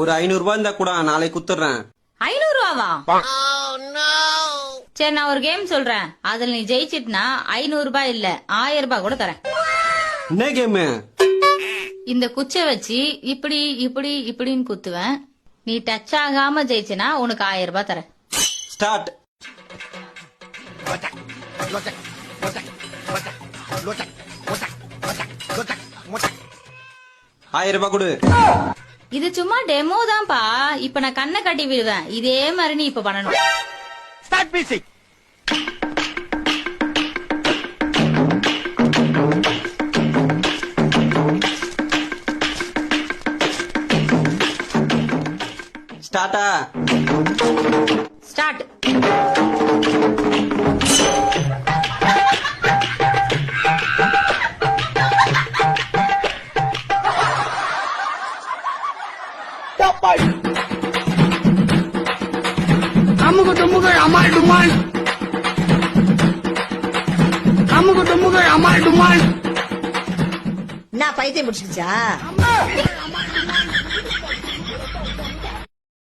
ஒரு 500 ரூபாய் இருந்தா கூட நாளைக்கு குத்துறேன். 500 ரூபாவா? சரி, நான் ஒரு கேம் சொல்றேன். அதுல நீ ஜெயிச்சிட்டுனா 500 ரூபாய் இல்ல 1000 ரூபாய் கூட தரேன். என்ன கேம்? இந்த குச்சை வச்சு இப்படி இப்படி இப்படின்னு குத்துவேன். நீ டச் ஆகாம ஜெயிச்சினா உனக்கு 1000 ரூபாய் தரேன். ஸ்டார்ட். 1000 ரூபாய் கொடு. இது சும்மா டெமோ தான்ப்பா. இப்ப நான் கண்ணை கட்டி விடுவேன். இதே மாதிரி நீ இப்ப பண்ணணும். Start music. ஸ்டார்ட்டா? ஸ்டார்ட். அமுகு டுமுகள் அமால் டுமால். அமுகு டுமுகள் அமால் டுமால். நான் பைத்தியம் முடிச்சுக்கிச்சா?